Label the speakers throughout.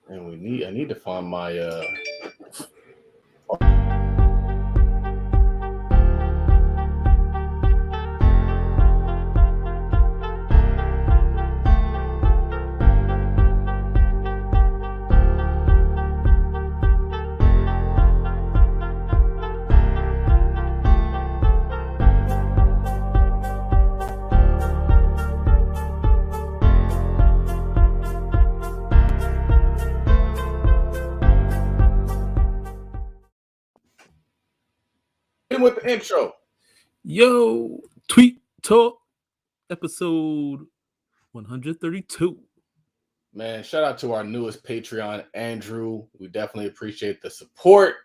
Speaker 1: And I need to find my with the intro.
Speaker 2: Yo, Tweet Talk, episode 132.
Speaker 1: Man, shout out to our newest Patreon, Andrew. We definitely appreciate the support.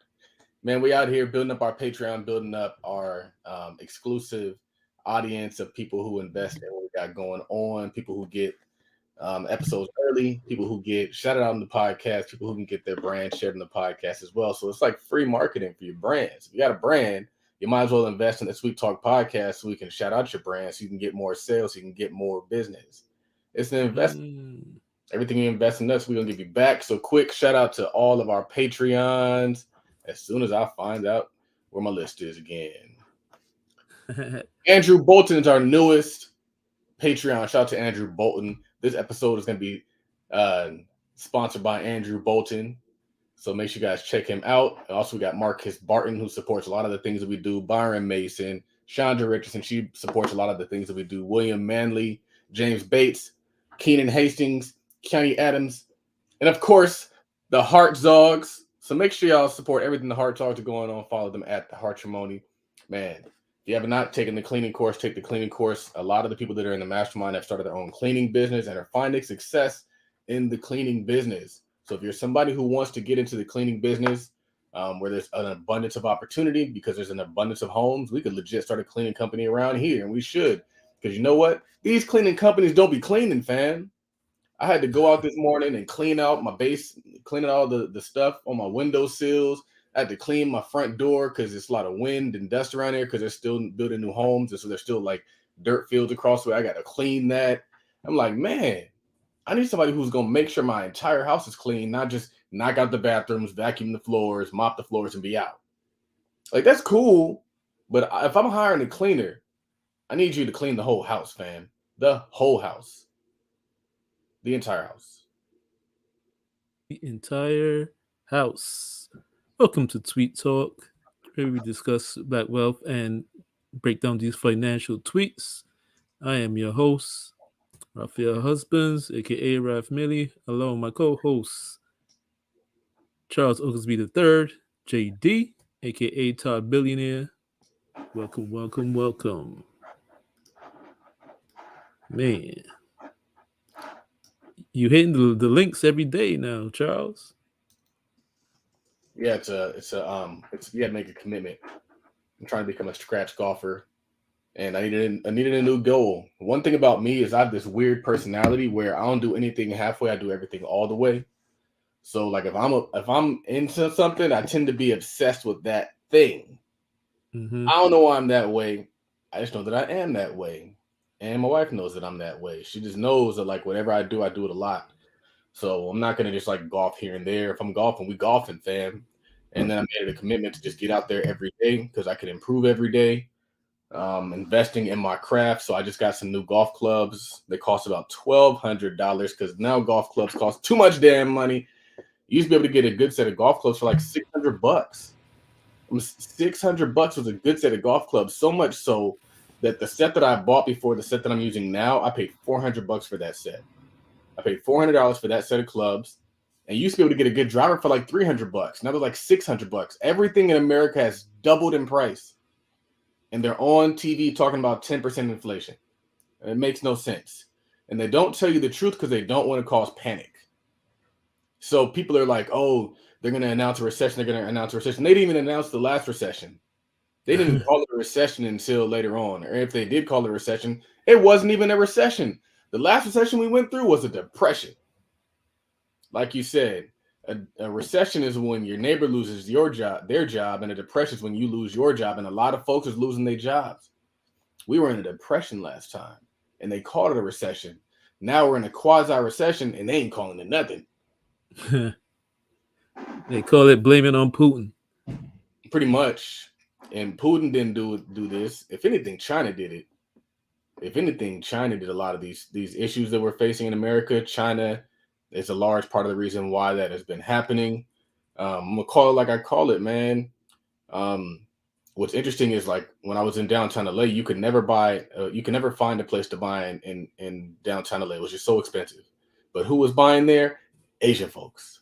Speaker 1: Man, we out here building up our Patreon, building up our exclusive audience of people who invest in what we got going on, people who get episodes early, people who get shouted out on the podcast, people who can get their brand shared in the podcast as well. So it's like free marketing for your brands. If you got a brand, you might as well invest in the Sweet Talk podcast so we can shout out your brand so you can get more sales, so you can get more business. It's an investment. Everything you invest in us, we're going to give you back. So quick shout out to all of our Patreons as soon as I find out where my list is again. Andrew Bolton is our newest Patreon. Shout out to Andrew Bolton. This episode is going to be sponsored by Andrew Bolton. So make sure you guys check him out. Also, we got Marcus Barton, who supports a lot of the things that we do. Byron Mason, Chandra Richardson, she supports a lot of the things that we do. William Manley, James Bates, Keenan Hastings, County Adams, and of course, the Hart Zogs. So make sure y'all support everything the Hart Zogs are going on. Follow them at the Hartrimony. Man, if you have not taken the cleaning course, take the cleaning course. A lot of the people that are in the mastermind have started their own cleaning business and are finding success in the cleaning business. So if you're somebody who wants to get into the cleaning business, where there's an abundance of opportunity because there's an abundance of homes, we could legit start a cleaning company around here, and we should. Because you know what? These cleaning companies don't be cleaning, fam. I had to go out this morning and clean out my base, cleaning all the stuff on my window sills. I had to clean my front door because there's a lot of wind and dust around here because they're still building new homes. And so there's still like dirt fields across the way. I got to clean that. I'm like, man, I need somebody who's going to make sure my entire house is clean, not just knock out the bathrooms, vacuum the floors, mop the floors, and be out. Like, that's cool. But if I'm hiring a cleaner, I need you to clean the whole house, fam. The whole house. The entire house.
Speaker 2: The entire house. Welcome to Tweet Talk, where we discuss Black wealth and break down these financial tweets. I am your host, Raphael Husbands, aka Raf Millie, along with my co-hosts, Charles Oglesby III, JD, aka Todd Billionaire. Welcome, welcome, welcome. Man. You hitting the links every day now, Charles.
Speaker 1: Yeah, it's you gotta make a commitment. I'm trying to become a scratch golfer, and I needed a new goal. One thing about me is I have this weird personality where I don't do anything halfway. I do everything all the way. So like if I'm into something, I tend to be obsessed with that thing.
Speaker 2: Mm-hmm.
Speaker 1: I don't know why I'm that way. I just know that I am that way. And my wife knows that I'm that way. She just knows that like whatever I do it a lot. So I'm not gonna just like golf here and there. If I'm golfing, we golfing, fam. And then I made it a commitment to just get out there every day because I can improve every day. Investing in my craft. So I just got some new golf clubs. They cost about $1,200 because now golf clubs cost too much damn money. You used to be able to get a good set of golf clubs for like $600. $600 was a good set of golf clubs. So much so that the set that I bought before the set that I'm using now, I paid $400 for that set. I paid $400 for that set of clubs, and you used to be able to get a good driver for like $300. Now they're like $600. Everything in America has doubled in price, and they're on TV talking about 10% inflation. And it makes no sense, and they don't tell you the truth because they don't want to cause panic. So people are like, "Oh, they're going to announce a recession. They're going to announce a recession." They didn't even announce the last recession. They didn't call it a recession until later on. Or if they did call it a recession, it wasn't even a recession. The last recession we went through was a depression. Like you said, a recession is when your neighbor loses their job, and a depression is when you lose your job. And a lot of folks is losing their jobs. We were in a depression last time, and they called it a recession. Now we're in a quasi-recession, and they ain't calling it nothing.
Speaker 2: They call it blaming on Putin.
Speaker 1: Pretty much. And Putin didn't do this. If anything, China did it. If anything, China did a lot of these issues that we're facing in America. China is a large part of the reason why that has been happening. I'm gonna call it like I call it, man. Um, what's interesting is like when I was in downtown LA, you could never find a place to buy in downtown LA. It was just so expensive. But who was buying there? Asian folks,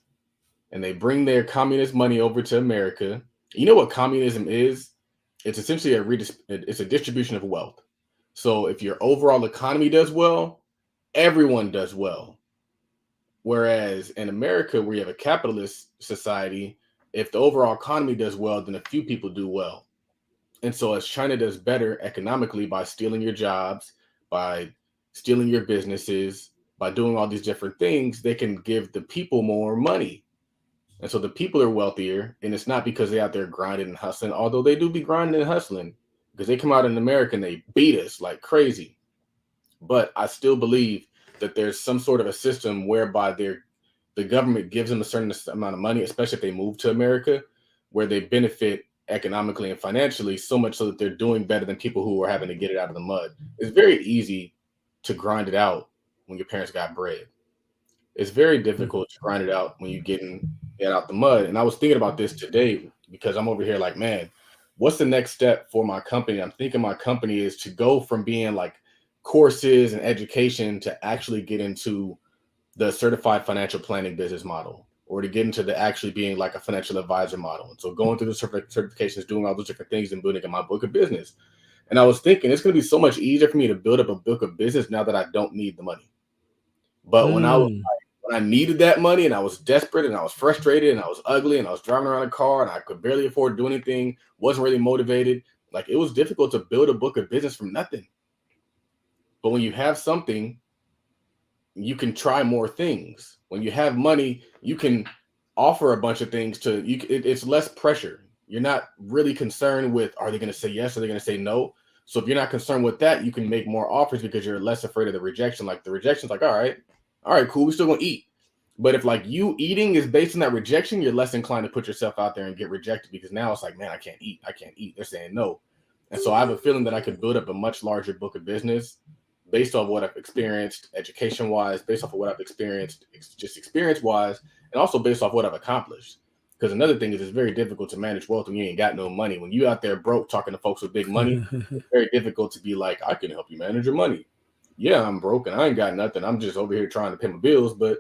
Speaker 1: and they bring their communist money over to America. You know what communism is? It's essentially it's a distribution of wealth. So if your overall economy does well, everyone does well. Whereas in America, where you have a capitalist society, if the overall economy does well, then a few people do well. And so as China does better economically by stealing your jobs, by stealing your businesses, by doing all these different things, they can give the people more money. And so the people are wealthier, and it's not because they're out there grinding and hustling, although they do be grinding and hustling, because they come out in America and they beat us like crazy. But I still believe that there's some sort of a system whereby the government gives them a certain amount of money, especially if they move to America, where they benefit economically and financially so much so that they're doing better than people who are having to get it out of the mud. It's very easy to grind it out when your parents got bread. It's very difficult to grind it out when you're getting it out the mud. And I was thinking about this today because I'm over here like, man, what's the next step for my company? I'm thinking my company is to go from being like courses and education to actually get into the certified financial planning business model, or to get into the actually being like a financial advisor model. And so going through the certifications, doing all those different things and building in my book of business. And I was thinking it's going to be so much easier for me to build up a book of business now that I don't need the money. But when I needed that money and I was desperate and I was frustrated and I was ugly and I was driving around a car and I could barely afford to do anything, wasn't really motivated, like it was difficult to build a book of business from nothing. But when you have something, you can try more things. When you have money, you can offer a bunch of things to you. It's less pressure. You're not really concerned with, are they going to say yes? Are they going to say no? So if you're not concerned with that, you can make more offers because you're less afraid of the rejection. Like the rejection's like, all right, cool. We're still going to eat. But if like you eating is based on that rejection, you're less inclined to put yourself out there and get rejected, because now it's like, man, I can't eat. I can't eat. They're saying no. And so I have a feeling that I could build up a much larger book of business based on what I've experienced education wise, based off of what I've experienced, just experience wise, and also based off what I've accomplished. Because another thing is it's very difficult to manage wealth when you ain't got no money. When you out there broke talking to folks with big money, it's very difficult to be like, I can help you manage your money. Yeah, I'm broke and I ain't got nothing. I'm just over here trying to pay my bills, but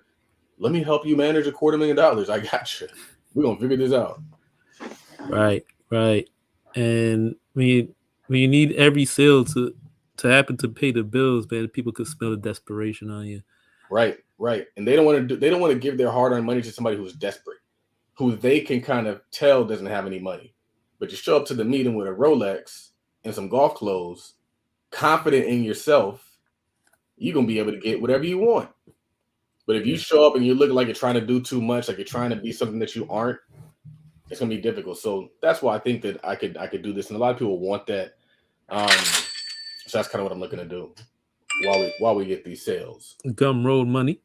Speaker 1: let me help you manage $250,000. I got you. We're gonna figure this out.
Speaker 2: Right, right. And when you need every sale to happen to pay the bills, man, people could smell the desperation on you.
Speaker 1: Right. And they don't want to give their hard-earned money to somebody who's desperate, who they can kind of tell doesn't have any money. But you show up to the meeting with a Rolex and some golf clothes, confident in yourself, you're gonna be able to get whatever you want. But if you show up and you look like you're trying to do too much, like you're trying to be something that you aren't, it's gonna be difficult. So that's why I think that I could do this, and a lot of people want that. So that's kind of what I'm looking to do while we get these sales.
Speaker 2: Gumroad money.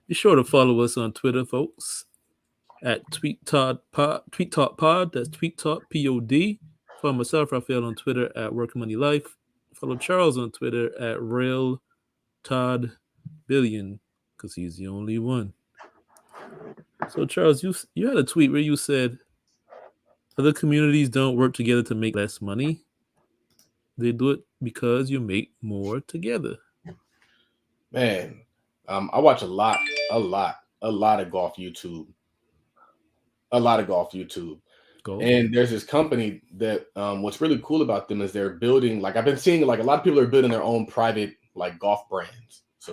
Speaker 2: Be sure to follow us on Twitter, folks, at Tweet Talk Pod. That's Tweet Talk Pod. Follow myself, Raphael, on Twitter at Work Money Life. Follow Charles on Twitter at Rail Todd Billion, because he's the only one. So Charles, you had a tweet where you said other communities don't work together to make less money. They do it because you make more together.
Speaker 1: Man, I watch a lot of golf YouTube,
Speaker 2: Go.
Speaker 1: and there's this company that what's really cool about them is they're building, like I've been seeing, like a lot of people are building their own private like golf brands. So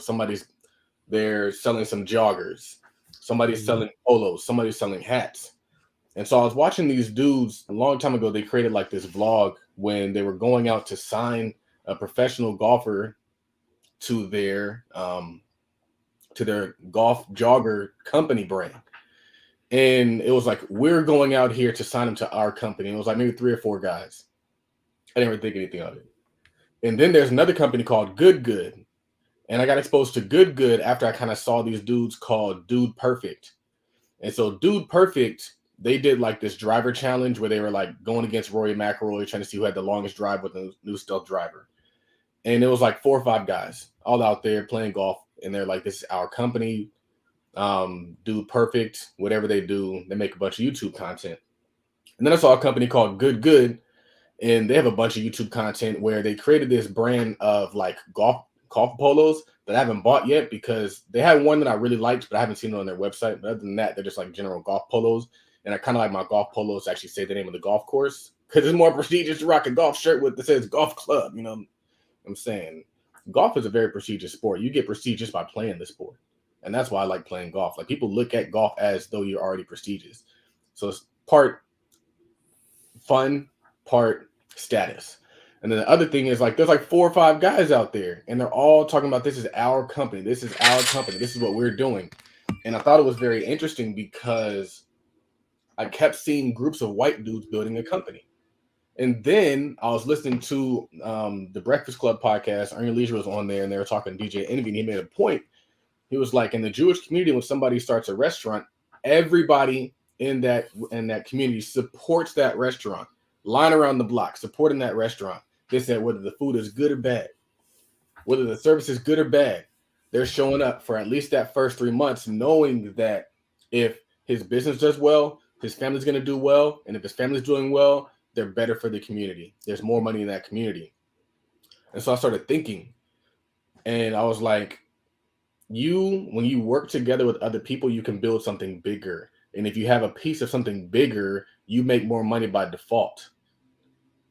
Speaker 1: they're selling some joggers, somebody's selling polos, somebody's selling hats. And so I was watching these dudes a long time ago. They created like this vlog when they were going out to sign a professional golfer to their golf jogger company brand. And it was like, we're going out here to sign them to our company. And it was like maybe 3 or 4 guys. I didn't really think anything of it. And then there's another company called Good Good. And I got exposed to Good after I kind of saw these dudes called Dude Perfect. And so Dude Perfect, they did like this driver challenge where they were like going against Rory McIlroy, trying to see who had the longest drive with the new stealth driver. And it was like 4 or 5 guys all out there playing golf. And they're like, this is our company, Dude Perfect, whatever they do, they make a bunch of YouTube content. And then I saw a company called Good, and they have a bunch of YouTube content where they created this brand of like golf polos that I haven't bought yet because they had one that I really liked, but I haven't seen it on their website. But other than that, they're just like general golf polos. And I kind of like my golf polos to actually say the name of the golf course because it's more prestigious to rock a golf shirt with that says golf club. You know what I'm saying? Golf is a very prestigious sport. You get prestigious by playing the sport. And that's why I like playing golf. Like people look at golf as though you're already prestigious. So it's part fun, part status. And then the other thing is like there's like 4 or 5 guys out there and they're all talking about this is our company. This is our company. This is what we're doing. And I thought it was very interesting because I kept seeing groups of white dudes building a company. And then I was listening to the Breakfast Club podcast. Earn Your Leisure was on there and they were talking to DJ Envy and he made a point. He was like, in the Jewish community, when somebody starts a restaurant, everybody in that community supports that restaurant. Line around the block, supporting that restaurant. They said whether the food is good or bad, whether the service is good or bad, they're showing up for at least that first 3 months, knowing that if his business does well, his family's going to do well. And if his family's doing well, they're better for the community. There's more money in that community. And so I started thinking, and I was like, when you work together with other people, you can build something bigger. And if you have a piece of something bigger, you make more money by default.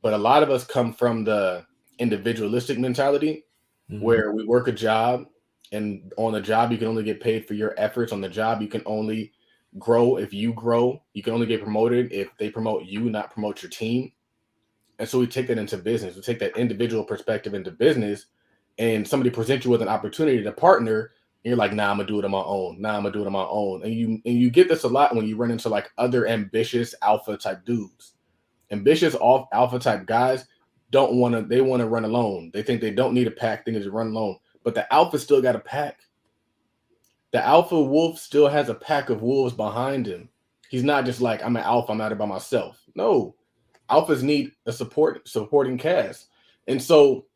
Speaker 1: But a lot of us come from the individualistic mentality where we work a job and on the job, you can only get paid for your efforts. On the job, you can only grow if you grow. You can only get promoted if they promote you, not promote your team. And so we take that into business. We take that individual perspective into business and somebody presents you with an opportunity to partner. And you're like, nah, I'm gonna do it on my own. Nah, I'm gonna do it on my own. And you get this a lot when you run into like other ambitious alpha type dudes. Ambitious alpha type guys they want to run alone. They think they don't need a pack, they need to run alone. But the alpha still got a pack. The alpha wolf still has a pack of wolves behind him. He's not just like, I'm an alpha, I'm out here by myself. No, alphas need a supporting cast. And so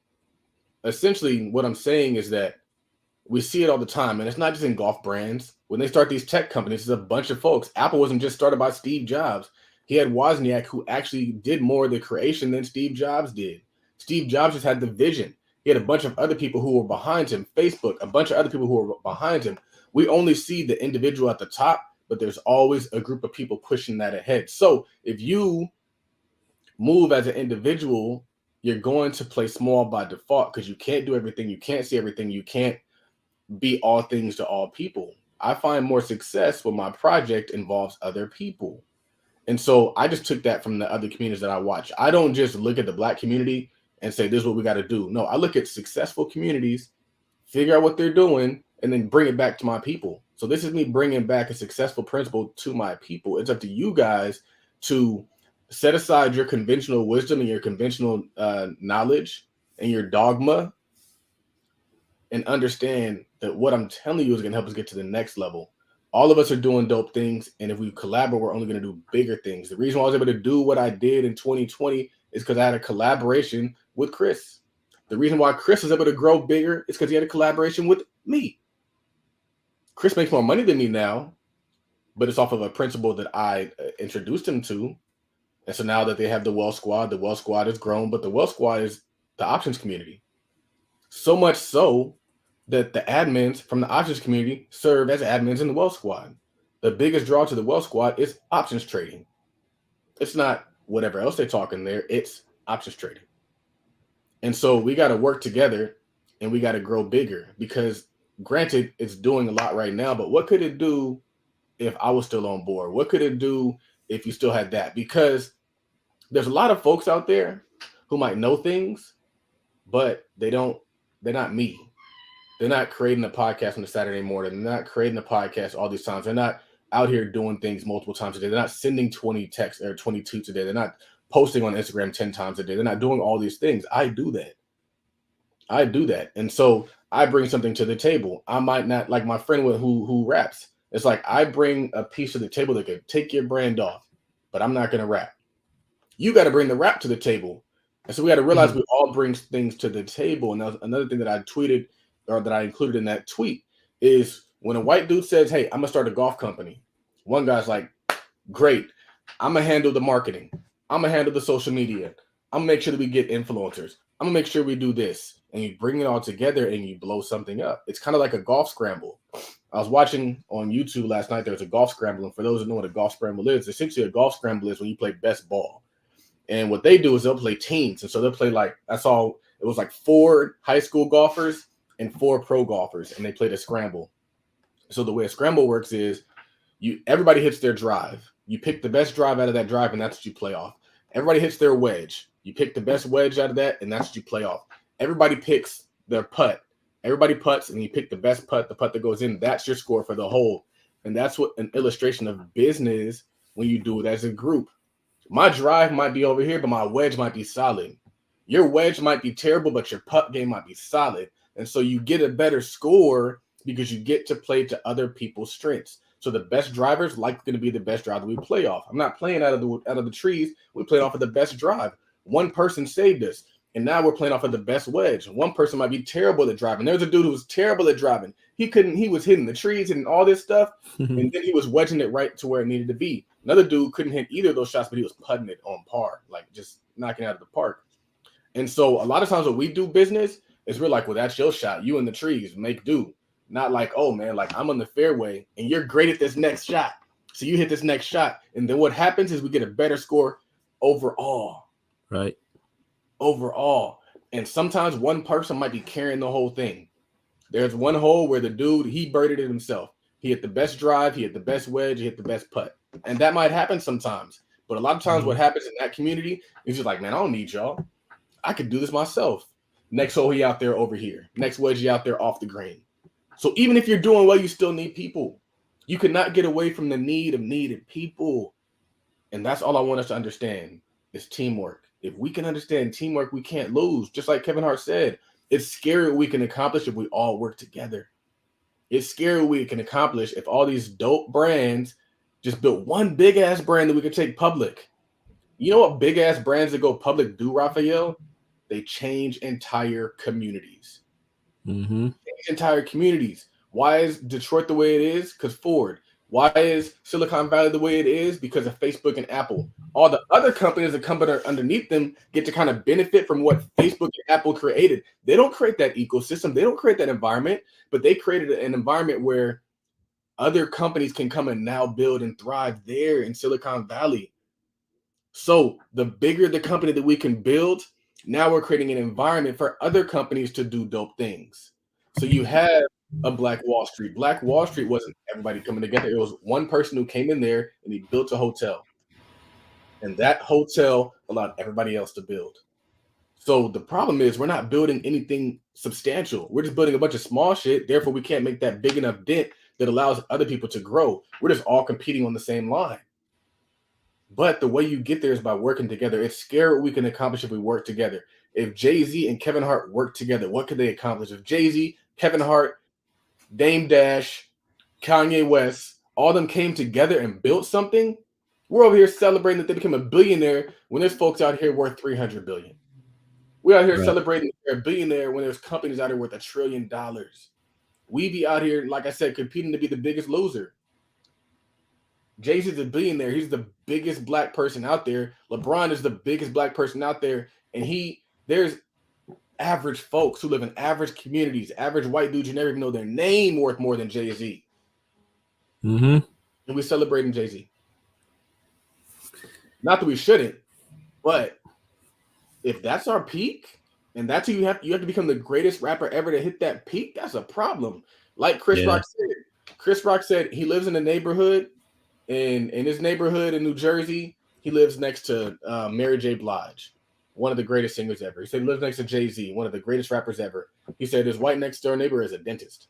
Speaker 1: essentially what I'm saying is that we see it all the time, and it's not just in golf brands. When they start these tech companies, it's a bunch of folks. Apple wasn't just started by Steve Jobs. He had Wozniak, who actually did more of the creation than Steve Jobs did. Steve Jobs just had the vision. He had a bunch of other people who were behind him. Facebook, a bunch of other people who were behind him. We only see the individual at the top, but there's always a group of people pushing that ahead. So if you move as an individual, you're going to play small by default because you can't do everything. You can't see everything. You can't be all things to all people. I find more success when my project involves other people. And so I just took that from the other communities that I watch. I don't just look at the Black community and say, this is what we got to do. No, I look at successful communities, figure out what they're doing, and then bring it back to my people. So this is me bringing back a successful principle to my people. It's up to you guys to set aside your conventional wisdom and your conventional knowledge and your dogma and understand that what I'm telling you is going to help us get to the next level. All of us are doing dope things, and if we collaborate, we're only going to do bigger things. The reason why I was able to do what I did in 2020 is because I had a collaboration with Chris. The reason why Chris was able to grow bigger is because he had a collaboration with me. Chris makes more money than me now, but it's off of a principle that I introduced him to. And so now that they have the Wealth Squad has grown, but the Wealth Squad is the options community. So much so that the admins from the options community serve as admins in the Wealth Squad. The biggest draw to the Wealth Squad is options trading. It's not whatever else they're talking there. It's options trading. And so we got to work together and we got to grow bigger because granted, it's doing a lot right now, but what could it do if I was still on board? What could it do if you still had that? Because there's a lot of folks out there who might know things, but they're not me. They're not creating a podcast on a Saturday morning. They're not creating a podcast all these times. They're not out here doing things multiple times a day. They're not sending 20 texts or 22 today. They're not posting on Instagram 10 times a day. They're not doing all these things. I do that. I do that. And so I bring something to the table. I might not like my friend who raps. It's like I bring a piece to the table that could take your brand off, but I'm not gonna rap. You got to bring the rap to the table. And so we got to realize
Speaker 2: Mhm.
Speaker 1: we all bring things to the table. And that was another thing that I tweeted or that I included in that tweet is when a white dude says, "Hey, I'm gonna start a golf company," one guy's like, "Great, I'm gonna handle the marketing. I'm gonna handle the social media. I'm gonna make sure that we get influencers. I'm gonna make sure we do this." And you bring it all together and you blow something up. It's kind of like a golf scramble. I was watching on YouTube last night. There's a golf scramble, and for those who know what a golf scramble is, essentially a golf scramble is when you play best ball. And what they do is they'll play teams. And so they'll play like I saw it was like 4 high school golfers and 4 pro golfers, and they played a scramble. So the way a scramble works is everybody hits their drive. You pick the best drive out of that drive, and that's what you play off. Everybody hits their wedge. You pick the best wedge out of that, and that's what you play off. Everybody picks their putt. Everybody putts, and you pick the best putt, the putt that goes in. That's your score for the hole. And that's what an illustration of business when you do it as a group. My drive might be over here, but my wedge might be solid. Your wedge might be terrible, but your putt game might be solid. And so you get a better score because you get to play to other people's strengths. So the best drivers like going to be the best driver we play off. I'm not playing out of the trees. We played off of the best drive. One person saved us, and now we're playing off of the best wedge. One person might be terrible at driving. There's a dude who was terrible at driving. He was hitting the trees and all this stuff, and then he was wedging it right to where it needed to be. Another dude couldn't hit either of those shots, but he was putting it on par, like just knocking it out of the park. And so a lot of times when we do business, is we're like, well, that's your shot. You in the trees, make do. Not like, oh man, like I'm on the fairway and you're great at this next shot. So you hit this next shot. And then what happens is we get a better score overall.
Speaker 2: Right.
Speaker 1: Overall. And sometimes one person might be carrying the whole thing. There's one hole where the dude, he birded it himself. He hit the best drive, he hit the best wedge, he hit the best putt. And that might happen sometimes. But a lot of times what happens in that community is just like, man, I don't need y'all. I could do this myself. Next hole, he out there over here. Next wedge, he out there off the green. So even if you're doing well, you still need people. You cannot get away from the need of needed people. And that's all I want us to understand is teamwork. If we can understand teamwork, we can't lose. Just like Kevin Hart said, it's scary what we can accomplish if we all work together. It's scary what we can accomplish if all these dope brands just built one big ass brand that we could take public. You know what big ass brands that go public do, Raphael? They change entire communities. Change entire communities. Why is Detroit the way it is? Because Ford. Why is Silicon Valley the way it is? Because of Facebook and Apple. All the other companies that come underneath them get to kind of benefit from what Facebook and Apple created. They don't create that ecosystem. They don't create that environment, but they created an environment where other companies can come and now build and thrive there in Silicon Valley. So the bigger the company that we can build, now we're creating an environment for other companies to do dope things. So you have a Black Wall Street. Black Wall Street wasn't everybody coming together. It was one person who came in there and he built a hotel. And that hotel allowed everybody else to build. So the problem is we're not building anything substantial. We're just building a bunch of small shit. Therefore, we can't make that big enough dent that allows other people to grow. We're just all competing on the same line. But the way you get there is by working together. It's scary what we can accomplish if we work together. If Jay-Z and Kevin Hart work together, what could they accomplish? If Jay-Z, Kevin Hart, Dame Dash, Kanye West, all of them came together and built something, we're over here celebrating that they became a billionaire when there's folks out here worth $300 billion. We're out here celebrating they're a billionaire when there's companies out here worth $1 trillion. We be out here, like I said, competing to be the biggest loser. Jay-Z's a billionaire. He's the biggest black person out there. LeBron is the biggest black person out there. And there's average folks who live in average communities, average white dudes you never even know their name worth more than Jay-Z. And we're celebrating Jay-Z. Not that we shouldn't, but if that's our peak, and that's who you have to become the greatest rapper ever to hit that peak, that's a problem. Like Chris Rock said. Chris Rock said he lives in a neighborhood. In his neighborhood in New Jersey, he lives next to Mary J. Blige, one of the greatest singers ever. He said he lives next to Jay-Z, one of the greatest rappers ever. He said his white next door neighbor is a dentist.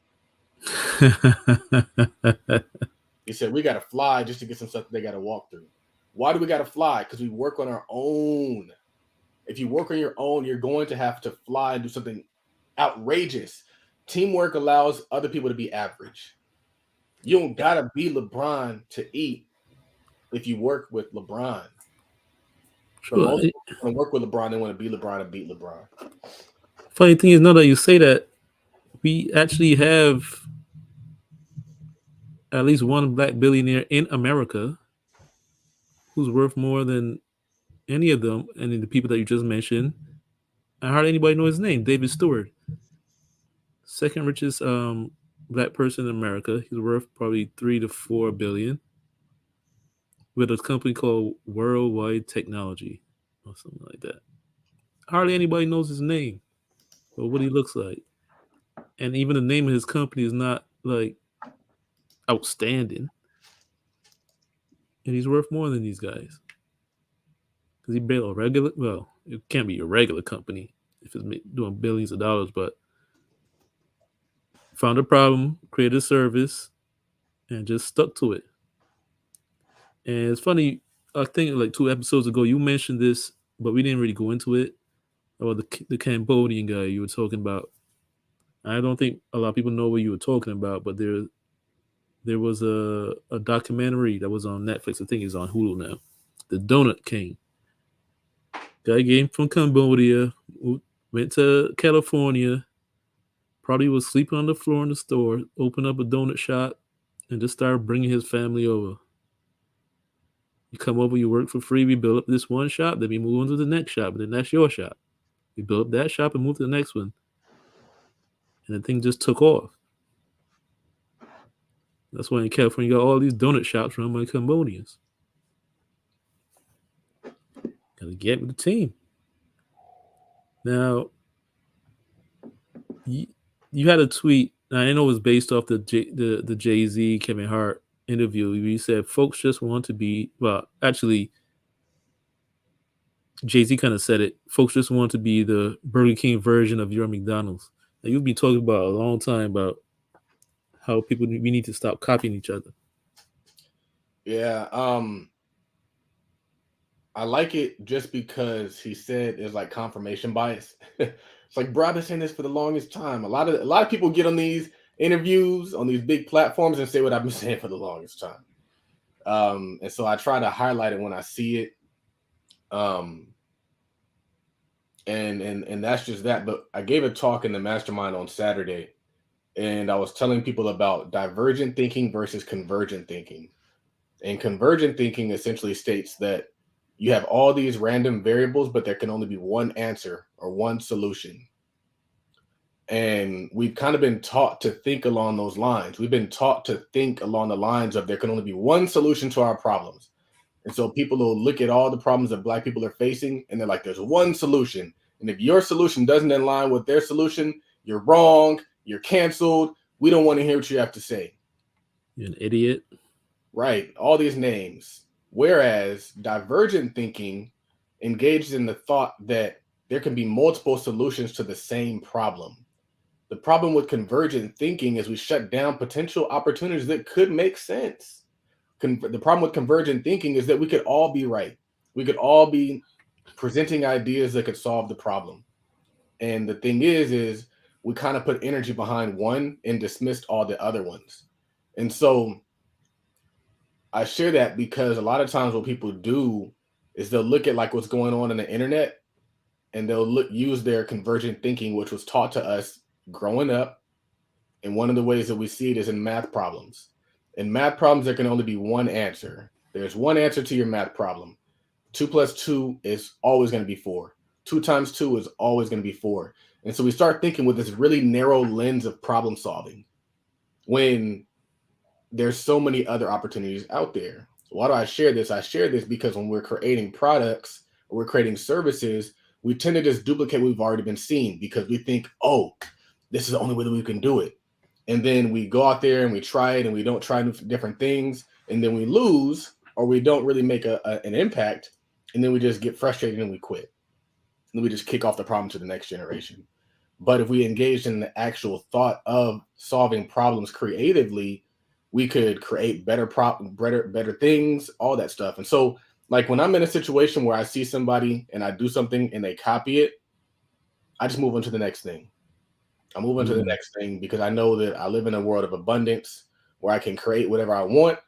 Speaker 1: He said we got to fly just to get some stuff that they got to walk through. Why do we got to fly? Because we work on our own. If you work on your own, you're going to have to fly and do something Outrageous. Teamwork allows other people to be average. You don't gotta be LeBron to eat if you work with LeBron. But
Speaker 2: Sure.
Speaker 1: most people want to work with LeBron, they want to be LeBron and beat LeBron.
Speaker 2: Funny thing is, now that you say that, we actually have at least one black billionaire in America who's worth more than any of them, and the people that you just mentioned. I hardly anybody know his name. David Steward, second richest black person in America. He's worth probably 3 to 4 billion with a company called Worldwide Technology or something like that. Hardly anybody knows his name or what he looks like, and even the name of his company is not like outstanding. And he's worth more than these guys because he built a regular. Well, it can't be a regular company if it's doing billions of dollars, but found a problem, created a service, and just stuck to it. And it's funny. I think like 2 episodes ago you mentioned this, but we didn't really go into it. About the Cambodian guy you were talking about. I don't think a lot of people know what you were talking about, but there was a documentary that was on Netflix. I think it's on Hulu now. The Donut King. Guy came from Cambodia, went to California, probably was sleeping on the floor in the store, opened up a donut shop, and just started bringing his family over. You come over, you work for free. We build up this one shop, then we move on to the next shop, and then that's your shop. We build up that shop and move to the next one, and the thing just took off. That's why in California you got all these donut shops run by Cambodians. Gotta get with the team. Now, you had a tweet. I know it was based off the Jay Z Kevin Hart interview. You said folks just want to be, well, actually, Jay Z kind of said it. Folks just want to be the Burger King version of your McDonald's. Now, you've been talking about a long time about how people we need to stop copying each other.
Speaker 1: Yeah, I like it just because he said it's like confirmation bias. It's like, bro, I've been saying this for the longest time. A lot of people get on these interviews on these big platforms and say what I've been saying for the longest time. And so I try to highlight it when I see it. Um, and that's just that. But I gave a talk in the mastermind on Saturday, and I was telling people about divergent thinking versus convergent thinking. And convergent thinking essentially states that you have all these random variables, but there can only be one answer or one solution. And we've kind of been taught to think along those lines. We've been taught to think along the lines of there can only be one solution to our problems. And so people will look at all the problems that Black people are facing and they're like, there's one solution. And if your solution doesn't align with their solution, you're wrong, you're canceled. We don't want to hear what you have to say.
Speaker 2: You're an idiot.
Speaker 1: Right. All these names. Whereas divergent thinking engages in the thought that there can be multiple solutions to the same problem. The problem with convergent thinking is we shut down potential opportunities that could make sense. The problem with convergent thinking is that we could all be right. We could all be presenting ideas that could solve the problem. And the thing is we kind of put energy behind one and dismissed all the other ones. And so I share that because a lot of times what people do is they'll look at like what's going on the internet and they'll use their convergent thinking, which was taught to us growing up. And one of the ways that we see it is in math problems. In math problems, there can only be one answer. There's one answer to your math problem. 2 plus 2 is always going to be 4. 2 times 2 is always going to be 4. And so we start thinking with this really narrow lens of problem solving when there's so many other opportunities out there. Why do I share this? I share this because when we're creating products or we're creating services, we tend to just duplicate what we've already been seeing because we think, oh, this is the only way that we can do it. And then we go out there and we try it and we don't try different things. And then we lose or we don't really make an impact. And then we just get frustrated and we quit. And then we just kick off the problem to the next generation. But if we engage in the actual thought of solving problems creatively, we could create better things, all that stuff. And so like when I'm in a situation where I see somebody and I do something and they copy it, I just move on to the next thing. I'm moving to the next thing because I know that I live in a world of abundance where I can create whatever I want,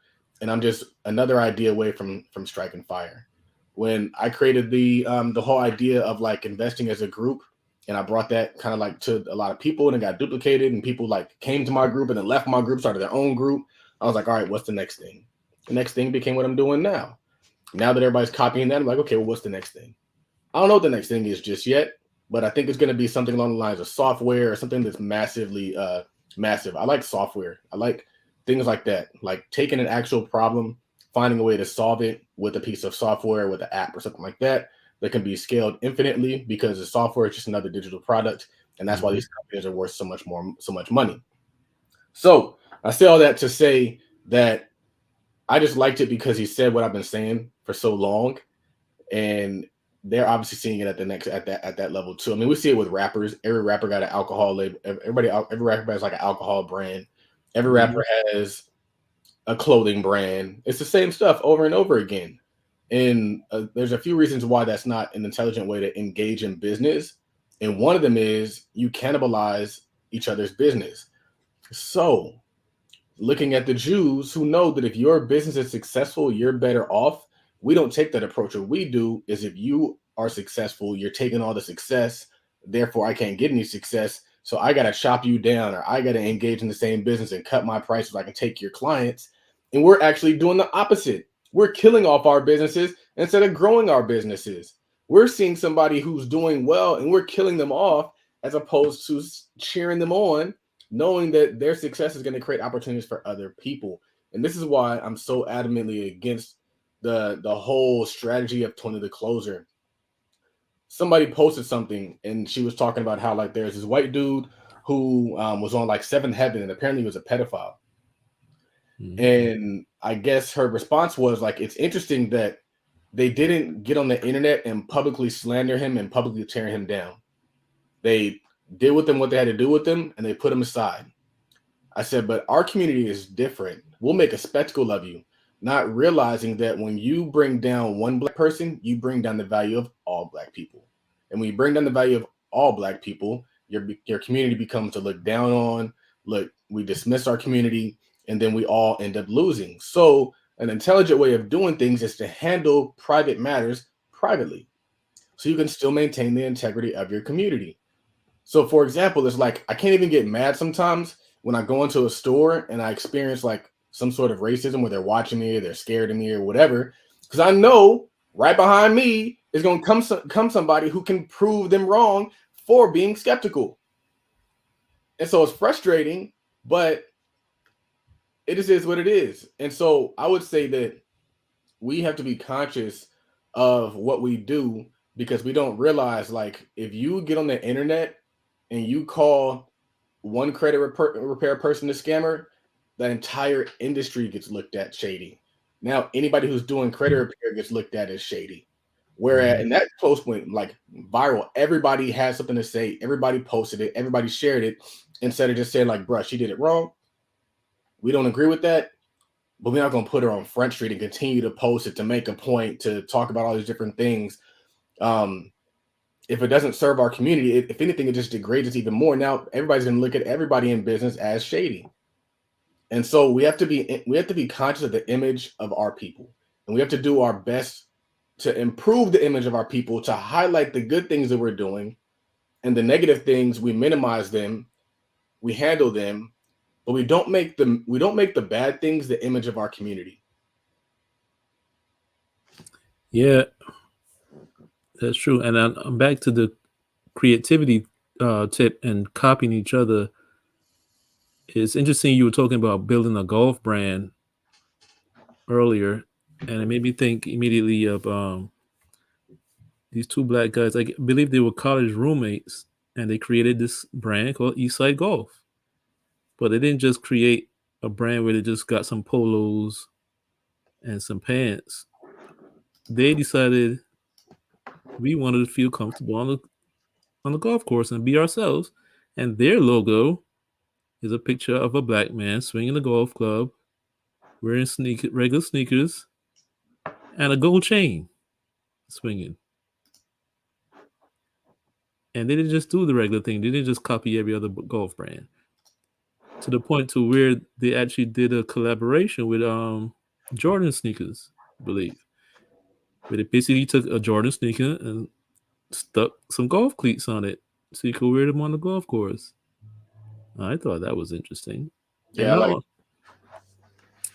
Speaker 1: and I'm just another idea away from striking fire. When I created the whole idea of like investing as a group, and I brought that kind of like to a lot of people, and it got duplicated, and people like came to my group and then left my group, started their own group. I was like, all right, what's the next thing? The next thing became what I'm doing now. Now that everybody's copying that, I'm like, okay, well, what's the next thing? I don't know what the next thing is just yet, but I think it's going to be something along the lines of software or something that's massively massive. I like software. I like things like that, like taking an actual problem, finding a way to solve it with a piece of software, with an app or something like that that can be scaled infinitely because the software is just another digital product, and that's why these companies are worth so much money. So I say all that to say that I just liked it because he said what I've been saying for so long, and they're obviously seeing it at that level too. I mean, we see it with rappers. Every rapper got an alcohol label. Every rapper has like an alcohol brand. Every rapper has a clothing brand. It's the same stuff over and over again. And there's a few reasons why that's not an intelligent way to engage in business. And one of them is you cannibalize each other's business. So looking at the Jews who know that if your business is successful, you're better off. We don't take that approach. What we do is if you are successful, you're taking all the success. Therefore, I can't get any success. So I got to chop you down or I got to engage in the same business and cut my prices so I can take your clients. And we're actually doing the opposite. We're killing off our businesses instead of growing our businesses. We're seeing somebody who's doing well and we're killing them off as opposed to cheering them on, knowing that their success is going to create opportunities for other people. And this is why I'm so adamantly against the whole strategy of Tony the Closer. Somebody posted something and she was talking about how like there's this white dude who was on like Seventh Heaven and apparently he was a pedophile. And I guess her response was like, it's interesting that they didn't get on the internet and publicly slander him and publicly tear him down. They did with him what they had to do with him and they put him aside. I said, but our community is different. We'll make a spectacle of you, not realizing that when you bring down one black person, you bring down the value of all black people. And when you bring down the value of all black people, your community becomes to look down on. Look, we dismiss our community, and then we all end up losing. So an intelligent way of doing things is to handle private matters privately, so you can still maintain the integrity of your community. So, for example, it's like I can't even get mad sometimes when I go into a store and I experience like some sort of racism where they're watching me or they're scared of me or whatever, because I know right behind me is going to come somebody who can prove them wrong for being skeptical. And so it's frustrating, but it just is what it is. And so I would say that we have to be conscious of what we do because we don't realize like if you get on the internet and you call one credit repair person a scammer, that entire industry gets looked at shady. Now anybody who's doing credit repair gets looked at as shady. Whereas and that post went like viral. Everybody had something to say. Everybody posted it. Everybody shared it instead of just saying like, "Bruh, she did it wrong. We don't agree with that." But we're not going to put her on Front Street and continue to post it to make a point to talk about all these different things. If it doesn't serve our community, if anything, it just degrades us even more. Now everybody's going to look at everybody in business as shady, and so we have to be conscious of the image of our people, and we have to do our best to improve the image of our people, to highlight the good things that we're doing, and the negative things we minimize them, we handle them, but we don't make the bad things the image of our community.
Speaker 2: Yeah, that's true. And I'm back to the creativity tip and copying each other. It's interesting you were talking about building a golf brand earlier, and it made me think immediately of these two black guys. I believe they were college roommates, and they created this brand called Eastside Golf. But they didn't just create a brand where they just got some polos and some pants. They decided we wanted to feel comfortable on the golf course and be ourselves. And their logo is a picture of a black man swinging a golf club, wearing regular sneakers, and a gold chain swinging. and they didn't just do the regular thing. They didn't just copy every other golf brand. To the point to where they actually did a collaboration with Jordan sneakers, I believe. Where they basically took a Jordan sneaker and stuck some golf cleats on it so you could wear them on the golf course. I thought that was interesting. And
Speaker 1: Yeah, like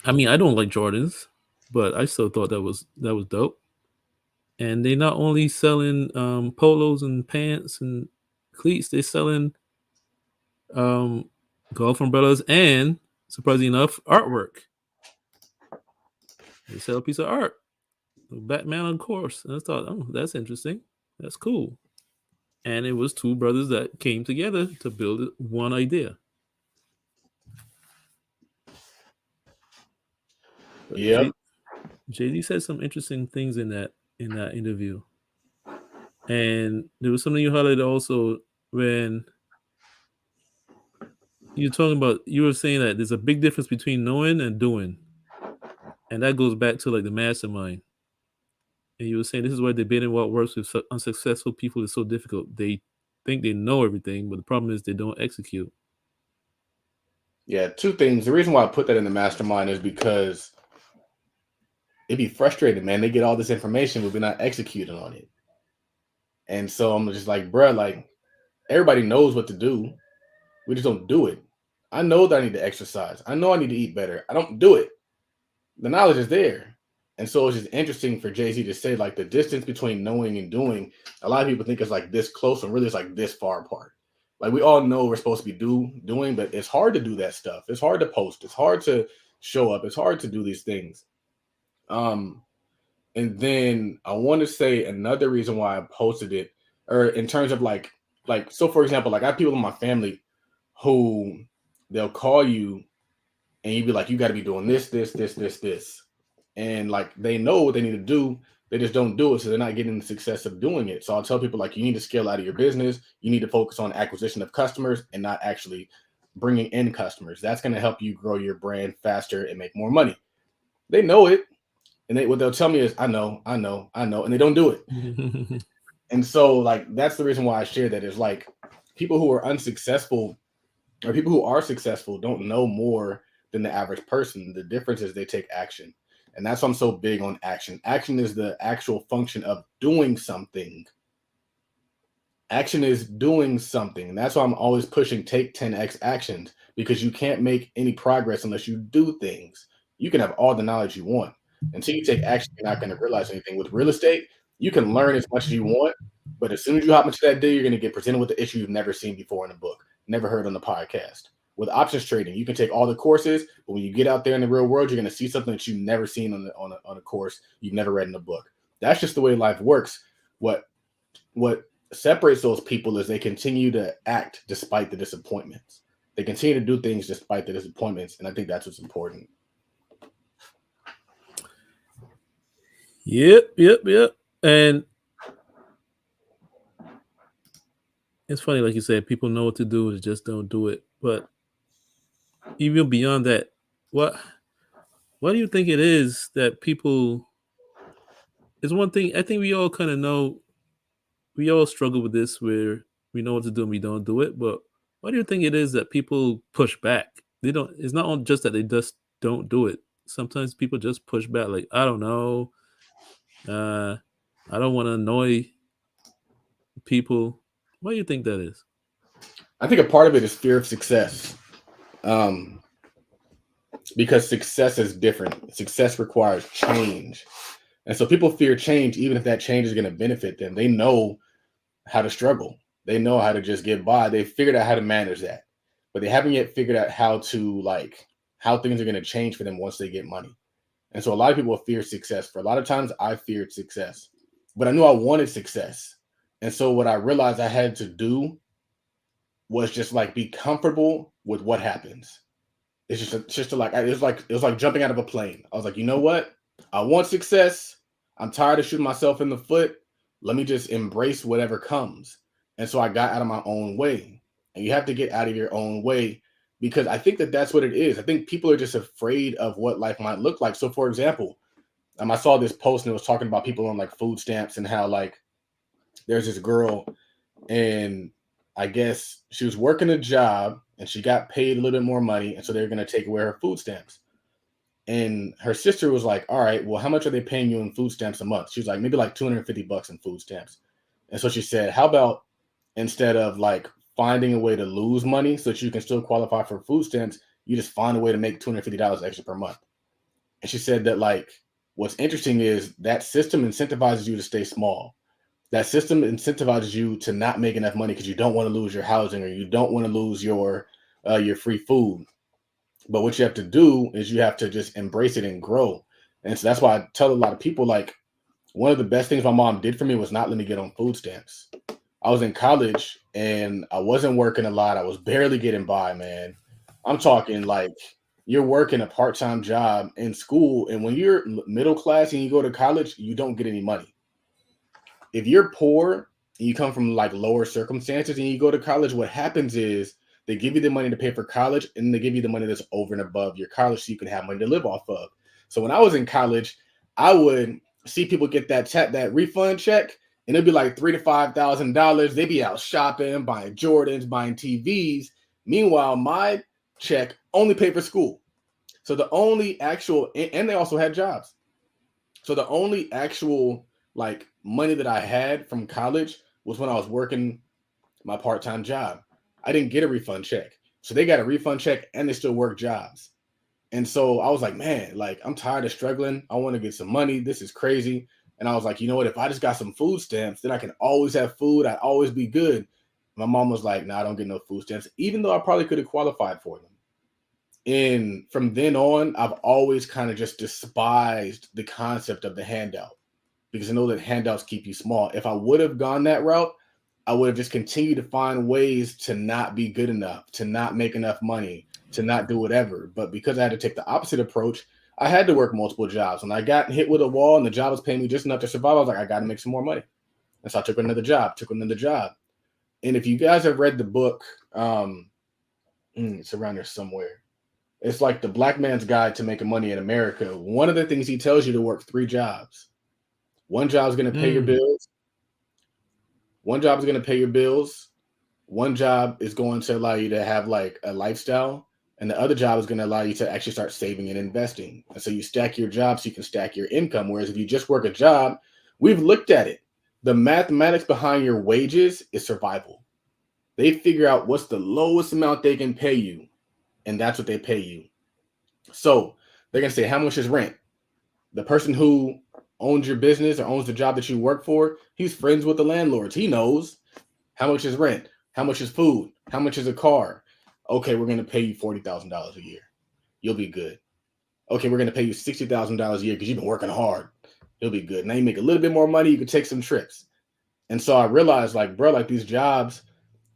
Speaker 2: I mean, I don't like Jordans, but I still thought that was dope. And they not only selling polos and pants and cleats, they selling um, golf umbrellas and, surprisingly enough, artwork. They sell a piece of art, Batman on course, and I thought, oh, that's interesting. That's cool. And it was two brothers that came together to build one idea. But
Speaker 1: yep.
Speaker 2: Jay-Z said some interesting things in that interview. And there was something you highlighted also when you were saying that there's a big difference between knowing and doing. And that goes back to like the mastermind. And you were saying this is why debating what works with unsuccessful people is so difficult. They think they know everything, but the problem is they don't execute.
Speaker 1: Yeah, two things. The reason why I put that in the mastermind is because it'd be frustrating, man. They get all this information, but we're not executing on it. And so I'm just like, bruh, like everybody knows what to do. We just don't do it. I know that I need to exercise. I know I need to eat better. I don't do it. The knowledge is there. And so it's just interesting for Jay-Z to say like the distance between knowing and doing, a lot of people think it's like this close and really it's like this far apart. Like we all know we're supposed to be doing, but it's hard to do that stuff. It's hard to post. It's hard to show up. It's hard to do these things. Um, and then I want to say another reason why I posted it, or in terms of like so for example, like I have people in my family who they'll call you and you'd be like, you got to be doing this. And like they know what they need to do. They just don't do it. So they're not getting the success of doing it. So I'll tell people like, you need to scale out of your business. You need to focus on acquisition of customers and not actually bringing in customers. That's going to help you grow your brand faster and make more money. They know it. And what they'll tell me is, I know. And they don't do it. And so like, that's the reason why I share that is like people who are unsuccessful or people who are successful don't know more than the average person. The difference is they take action. And that's why I'm so big on action. Action is the actual function of doing something. Action is doing something. And that's why I'm always pushing take 10x actions because you can't make any progress unless you do things. You can have all the knowledge you want. Until you take action, you're not going to realize anything. With real estate, you can learn as much as you want, but as soon as you hop into that deal, you're going to get presented with the issue you've never seen before in a book, never heard on the podcast. With options trading, you can take all the courses, but when you get out there in the real world, you're going to see something that you've never seen on a course, you've never read in a book. That's just the way life works. What separates those people is they continue to act despite the disappointments. They continue to do things despite the disappointments, and I think that's what's important.
Speaker 2: Yep. And it's funny, like you said, people know what to do, they just don't do it. But even beyond that, what do you think it is that people? It's one thing I think we all kind of know. We all struggle with this, where we know what to do and we don't do it. But why do you think it is that people push back? They don't. It's not just that they just don't do it. Sometimes people just push back, like I don't know. I don't want to annoy people. Why do you think that is?
Speaker 1: I think a part of it is fear of success. Because success is different. Success requires change. And so people fear change, even if that change is going to benefit them. They know how to struggle. They know how to just get by. They figured out how to manage that, but they haven't yet figured out how things are going to change for them once they get money. And so a lot of people fear success. For a lot of times I feared success, but I knew I wanted success. And so what I realized I had to do was just like be comfortable with what happens. It's just like it was like jumping out of a plane. I was like, you know what? I want success. I'm tired of shooting myself in the foot. Let me just embrace whatever comes. And so I got out of my own way. And you have to get out of your own way because I think that that's what it is. I think people are just afraid of what life might look like. So, for example, I saw this post and it was talking about people on like food stamps and how like there's this girl and I guess she was working a job and she got paid a little bit more money, and so they're gonna take away her food stamps. And her sister was like, "All right, well, how much are they paying you in food stamps a month?" She was like, "Maybe like $250 in food stamps." And so she said, "How about instead of like finding a way to lose money so that you can still qualify for food stamps, you just find a way to make $250 extra per month?" And she said that like what's interesting is that system incentivizes you to stay small. That system incentivizes you to not make enough money because you don't want to lose your housing or you don't want to lose your free food. But what you have to do is you have to just embrace it and grow. And so that's why I tell a lot of people like one of the best things my mom did for me was not let me get on food stamps. I was in college and I wasn't working a lot. I was barely getting by, man. I'm talking like you're working a part-time job in school, and when you're middle class and you go to college, you don't get any money. If you're poor and you come from like lower circumstances and you go to college, what happens is they give you the money to pay for college and they give you the money that's over and above your college so you can have money to live off of. So when I was in college, I would see people get that refund check and it'd be like $3,000 to $5,000. They'd be out shopping, buying Jordans, buying TVs. Meanwhile, my check only paid for school. So the only actual and they also had jobs. So the only actual like money that I had from college was when I was working my part-time job. I didn't get a refund check. So they got a refund check and they still work jobs. And so I was like, man, like I'm tired of struggling. I want to get some money. This is crazy. And I was like, you know what? If I just got some food stamps, then I can always have food. I'd always be good. My mom was like, no, I don't get no food stamps, even though I probably could have qualified for them. And from then on, I've always kind of just despised the concept of the handout because I know that handouts keep you small. If I would have gone that route, I would have just continued to find ways to not be good enough, to not make enough money, to not do whatever. But because I had to take the opposite approach, I had to work multiple jobs. When I got hit with a wall and the job was paying me just enough to survive, I was like, I got to make some more money. And so I took another job, took another job. And if you guys have read the book, it's around there somewhere. It's like the Black Man's Guide to Making Money in America. One of the things he tells you to work three jobs. One job is going to pay your
Speaker 2: Mm.
Speaker 1: bills. One job is going to pay your bills. One job is going to allow you to have like a lifestyle. And the other job is going to allow you to actually start saving and investing. And so you stack your jobs so you can stack your income. Whereas if you just work a job, we've looked at it. The mathematics behind your wages is survival. They figure out what's the lowest amount they can pay you, and that's what they pay you. So they're going to say, how much is rent? The person who owns your business or owns the job that you work for, he's friends with the landlords. He knows how much is rent, how much is food, how much is a car. Okay, we're going to pay you $40,000 a year. You'll be good. Okay, we're going to pay you $60,000 a year because you've been working hard. You'll be good. Now you make a little bit more money, you can take some trips. And so I realized, like, bro, like these jobs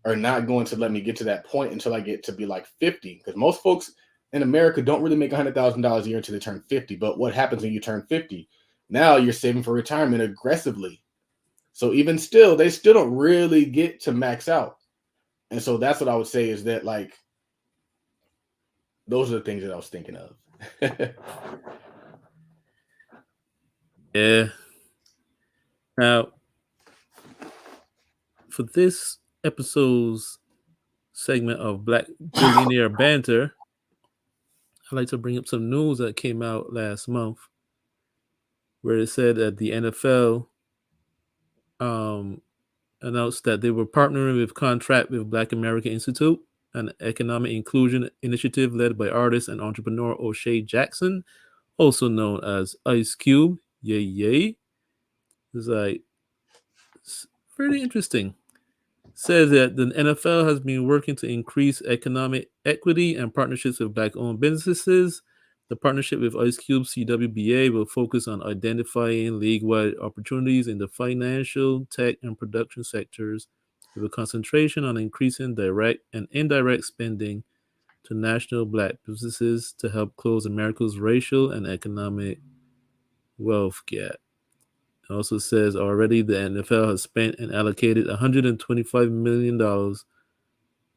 Speaker 1: are not going to let me get to that point until I get to be like 50. Because most folks in America don't really make $100,000 a year until they turn 50. But what happens when you turn 50? Now you're saving for retirement aggressively. So even still, they still don't really get to max out. And so that's what I would say is that like those are the things that I was thinking of.
Speaker 2: Yeah. Now, for this episode's segment of Black Billionaire Banter, I'd like to bring up some news that came out last month where it said that the NFL um, announced that they were partnering with contract with Black American Institute, an economic inclusion initiative led by artist and entrepreneur O'Shea Jackson, also known as Ice Cube. Yay, yay. It's like it's pretty interesting. Says that the NFL has been working to increase economic equity and partnerships with Black owned businesses. The partnership with Ice Cube CWBA will focus on identifying league wide opportunities in the financial, tech, and production sectors, with a concentration on increasing direct and indirect spending to national Black businesses to help close America's racial and economic wealth gap. It also says already the NFL has spent and allocated $125 million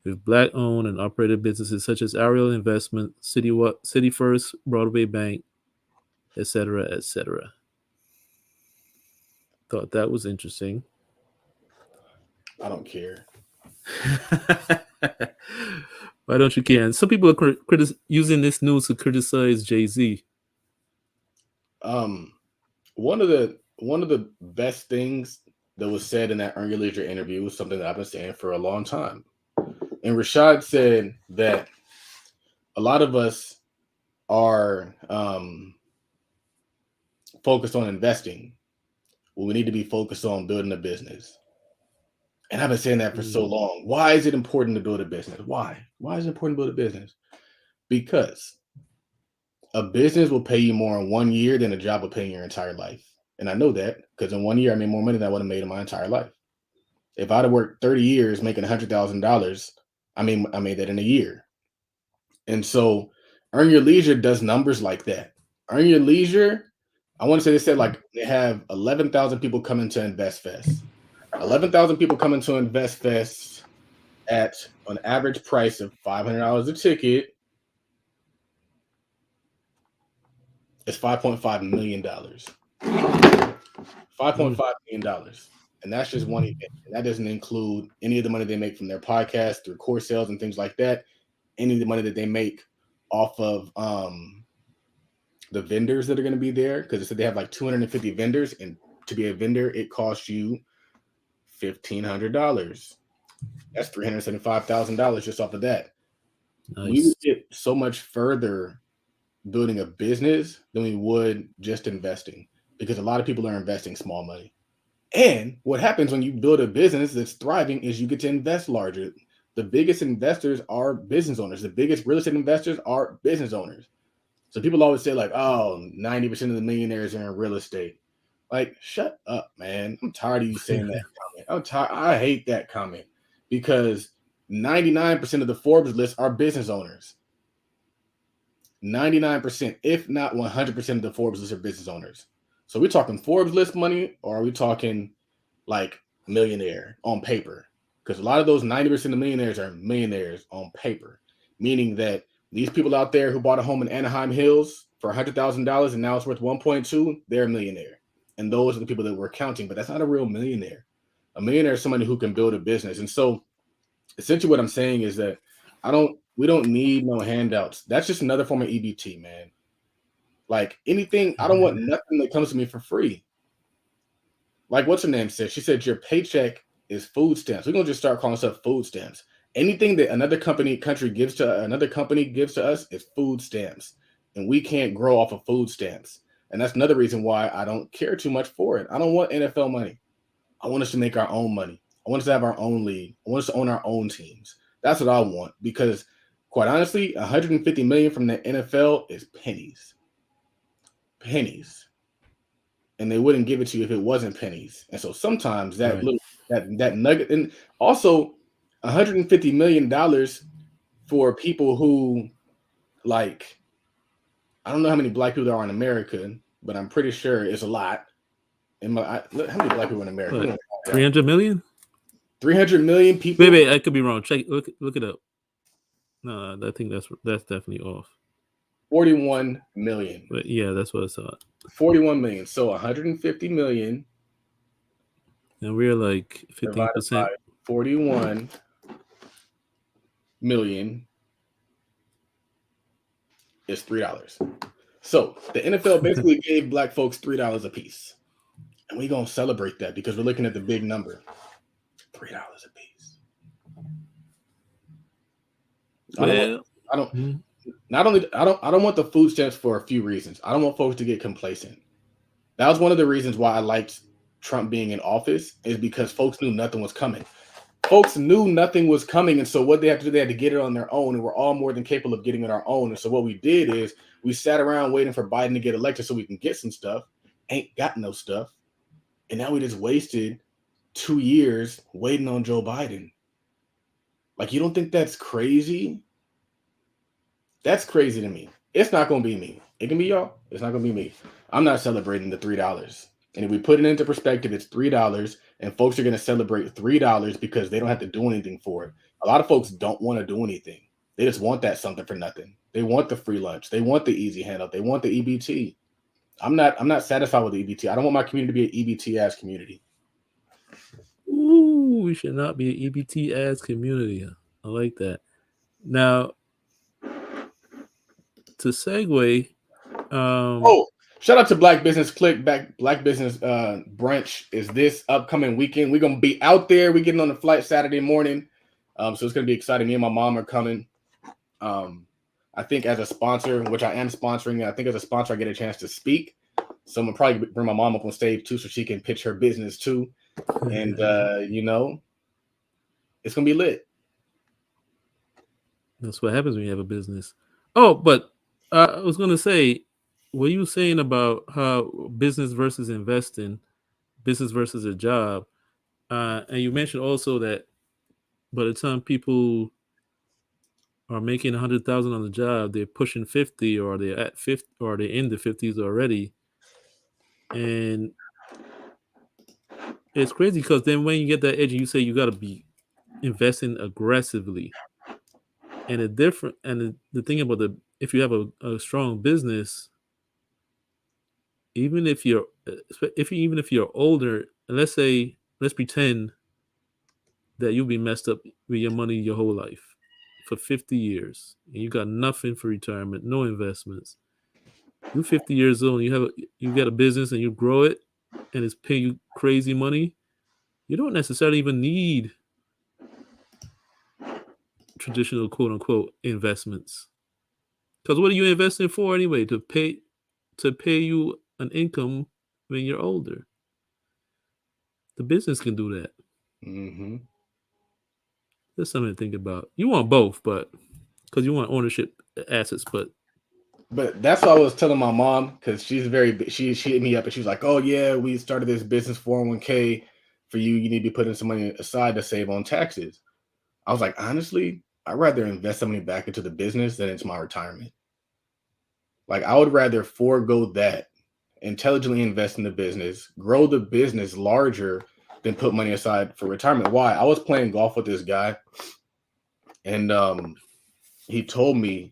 Speaker 2: with Black owned and operated businesses such as Ariel Investment, City First, Broadway Bank, etc., etc. Thought that was interesting.
Speaker 1: I don't care.
Speaker 2: Why don't you care? And some people are using this news to criticize Jay-Z.
Speaker 1: One of the best things that was said in that Earn Your Leisure interview was something that I've been saying for a long time. And Rashad said that a lot of us are focused on investing. Well, we need to be focused on building a business. And I've been saying that for so long. Why is it important to build a business? Why? Why is it important to build a business? Because a business will pay you more in 1 year than a job will pay you your entire life. And I know that because in 1 year I made more money than I would have made in my entire life. If I'd have worked 30 years making $100,000, I made that in a year. And so Earn Your Leisure does numbers like that. Earn Your Leisure, I want to say they said like they have 11,000 people coming to Invest Fest. 11,000 people coming to Invest Fest at an average price of $500 a ticket. It's $5.5 million. $5.5 million. And that's just one event. And that doesn't include any of the money they make from their podcast through course sales and things like that. Any of the money that they make off of the vendors that are going to be there. Because they said they have like 250 vendors. And to be a vendor, it costs you $1,500. That's $375,000 just off of that.
Speaker 2: Nice.
Speaker 1: We would get so much further building a business than we would just investing, because a lot of people are investing small money. And what happens when you build a business that's thriving is you get to invest larger. The biggest investors are business owners. The biggest real estate investors are business owners. So people always say like, oh, 90% of the millionaires are in real estate. Like, shut up, man. I'm tired of you saying that comment. I'm tired. I hate that comment because 99% of the Forbes list are business owners. 99%, if not 100% of the Forbes list are business owners. So we're talking Forbes list money, or are we talking like millionaire on paper? Because a lot of those 90% of millionaires are millionaires on paper, meaning that these people out there who bought a home in Anaheim Hills for $100,000 and now it's worth 1.2, they're a millionaire. And those are the people that we're counting, but that's not a real millionaire. A millionaire is somebody who can build a business. And so essentially what I'm saying is that we don't need no handouts. That's just another form of EBT, man. Like anything, I don't want nothing that comes to me for free. Like what's her name said? She said your paycheck is food stamps. We're gonna just start calling stuff food stamps. Anything that another country gives to another company gives to us is food stamps, and we can't grow off of food stamps. And that's another reason why I don't care too much for it. I don't want NFL money. I want us to make our own money. I want us to have our own league. I want us to own our own teams. That's what I want, because quite honestly, $150 million from the NFL is pennies. Pennies. And they wouldn't give it to you if it wasn't pennies. And so sometimes that little that nugget, and also $150 million for people who, like, I don't know how many black people there are in America, but I'm pretty sure it's a lot. How many black people in America?
Speaker 2: What, 300 million?
Speaker 1: 300 million people.
Speaker 2: Wait, I could be wrong. Look it up. No, I think that's definitely off.
Speaker 1: 41 million.
Speaker 2: But yeah, that's what I saw.
Speaker 1: 41 million. So 150 million.
Speaker 2: And we're like 15%.
Speaker 1: 41 million is $3. So the NFL basically gave black folks $3 a piece. And we're going to celebrate that because we're looking at the big number. $3 a piece. I don't want the food stamps for a few reasons. I don't want folks to get complacent. That was one of the reasons why I liked Trump being in office, is because folks knew nothing was coming. Folks knew nothing was coming, and so what they have to do, they had to get it on their own, and we're all more than capable of getting it on our own. And so what we did is we sat around waiting for Biden to get elected so we can get some stuff. Ain't got no stuff. And now we just wasted 2 years waiting on Joe Biden. Like, you don't think that's crazy? That's crazy to me. It's not going to be me. It can be y'all. It's not going to be me. I'm not celebrating the $3. And if we put it into perspective, it's $3, and folks are going to celebrate $3 because they don't have to do anything for it. A lot of folks don't want to do anything. They just want that something for nothing. They want the free lunch. They want the easy handout. They want the EBT. I'm not satisfied with the EBT. I don't want my community to be an EBT ass community.
Speaker 2: Ooh, Ooh, we should not be an EBT ads community. I like that. Now, to segue,
Speaker 1: Oh, shout out to Black Business Click. Black Business Brunch is this upcoming weekend. We're gonna be out there. We're getting on the flight Saturday morning. So it's gonna be exciting. Me and my mom are coming. I think as a sponsor, which I am sponsoring, I think as a sponsor, I get a chance to speak. So I'm gonna probably bring my mom up on stage too, so she can pitch her business too. And it's gonna be lit.
Speaker 2: that's what happens when you have a business. Oh, but I was going to say, what you were saying about how business versus investing, business versus a job, and you mentioned also that by the time people are making 100,000 on the job, they're pushing 50, or they're at 50, or they're in the 50s already, and it's crazy because then when you get that edge, you say you got to be investing aggressively. And the thing about the if you have a strong business, even if you're even if you're older, let's pretend that you'll be messed up with your money your whole life for 50 years and you got nothing for retirement, no investments. You're 50 years old, you got a business and you grow it and it's paying you crazy money. You don't necessarily even need traditional quote unquote investments. Because what are you investing for anyway? To pay you an income when you're older. The business can do that.
Speaker 1: Mm-hmm.
Speaker 2: That's something to think about. You want both, but because you want ownership assets, but
Speaker 1: But that's what I was telling my mom because she's she hit me up and she was like, "Oh yeah, we started this business 401k for you. You need to be putting some money aside to save on taxes." I was like, honestly, I'd rather invest some money back into the business than into my retirement. Like I would rather forego that, intelligently invest in the business, grow the business larger than put money aside for retirement. Why? I was playing golf with this guy, and he told me.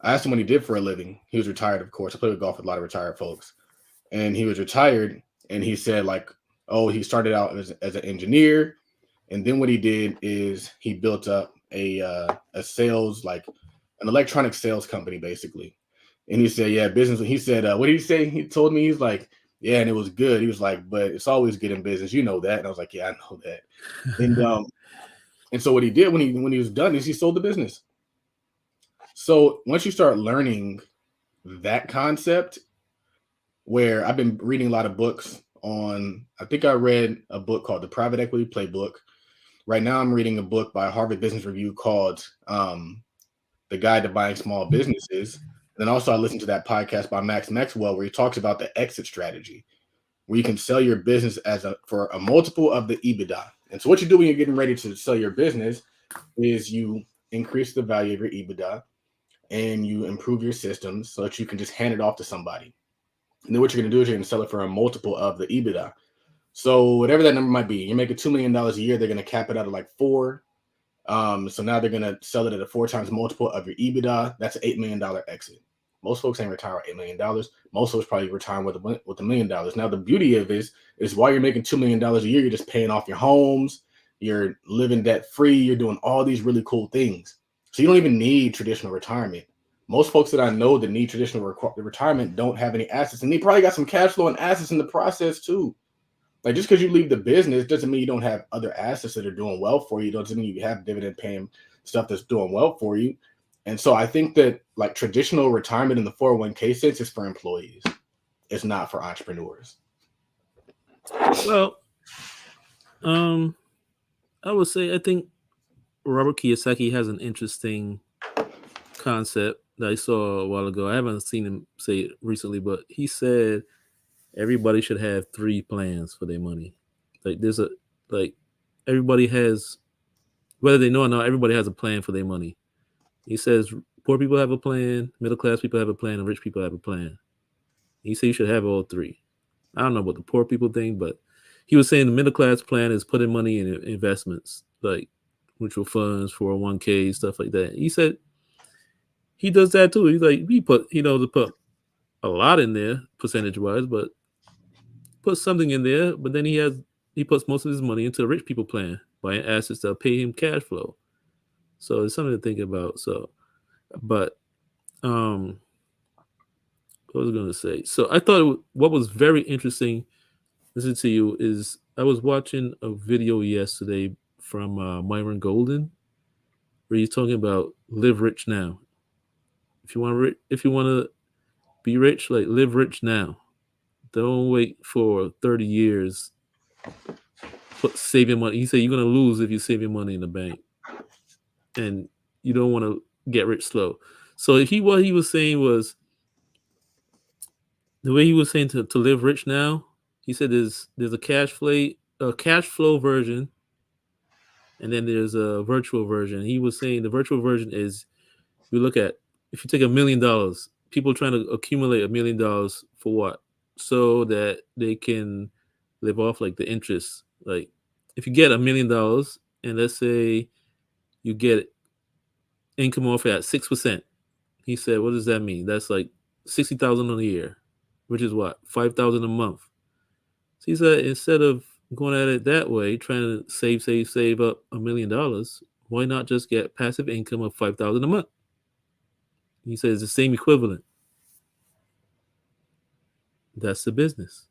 Speaker 1: I asked him what he did for a living. He was retired, of course. I play with golf with a lot of retired folks, and he was retired. And he said, like, oh, he started out as an engineer, and then what he did is he built up a sales, like an electronic sales company, basically. And he said, yeah, business. He said, what did he say? He told me, he's like, yeah, and it was good. He was like, but it's always good in business, you know that. And I was like, yeah, I know that. And so what he did when he was done is he sold the business. So once you start learning that concept, where I've been reading a lot of books on, I think I read a book called The Private Equity Playbook. Right now, I'm reading a book by Harvard Business Review called The Guide to Buying Small Businesses. And then also, I listened to that podcast by Max Maxwell where he talks about the exit strategy, where you can sell your business for a multiple of the EBITDA. And so, what you do when you're getting ready to sell your business is you increase the value of your EBITDA and you improve your systems so that you can just hand it off to somebody. And then what you're going to do is you're going to sell it for a multiple of the EBITDA. So whatever that number might be, you're making $2 million a year. They're going to cap it out at like 4. So now they're going to sell it at a 4 times multiple of your EBITDA. That's an $8 million exit. Most folks ain't retire with $8 million. Most folks probably retire with $1 million. Now, the beauty of it is while you're making $2 million a year, you're just paying off your homes. You're living debt free. You're doing all these really cool things. So you don't even need traditional retirement. Most folks that I know that need traditional retirement don't have any assets, and they probably got some cash flow and assets in the process too. Like just because you leave the business doesn't mean you don't have other assets that are doing well for you. Doesn't mean you have dividend paying stuff that's doing well for you. And so I think that like traditional retirement in the 401k sense is for employees. It's not for entrepreneurs.
Speaker 2: well, um, I would say I think Robert Kiyosaki has an interesting concept that I saw a while ago. I haven't seen him say it recently, but he said everybody should have 3 plans for their money. Like there's a like everybody has, whether they know or not, everybody has a plan for their money. He says poor people have a plan, middle class people have a plan, and rich people have a plan. He said you should have all 3. I don't know about the poor people thing, but he was saying the middle class plan is putting money in investments like mutual funds, 401k, stuff like that. He said he does that too. He's like he knows to put a lot in there percentage wise, but put something in there. But then he has he puts most of his money into the rich people plan, buying assets that pay him cash flow. So it's something to think about. So, but um, what was I going to say? So I thought what was very interesting, listen to you, is I was watching a video yesterday from Myron Golden where he's talking about live rich now. If you want to be rich, like live rich now. Don't wait for 30 years. Put save your money. He said you're gonna lose if you save your money in the bank, and you don't want to get rich slow. So what he was saying was the way he was saying to live rich now. He said there's a cash flow version, and then there's a virtual version. He was saying the virtual version is you look at if you take $1 million, people trying to accumulate $1 million for what? So that they can live off like the interest. Like if you get $1 million and let's say you get income off at 6%, he said, what does that mean? That's like 60,000 a year, which is what 5,000 a month. So he said instead of going at it that way, trying to save up $1 million, why not just get passive income of 5,000 a month? He says the same equivalent. That's the business.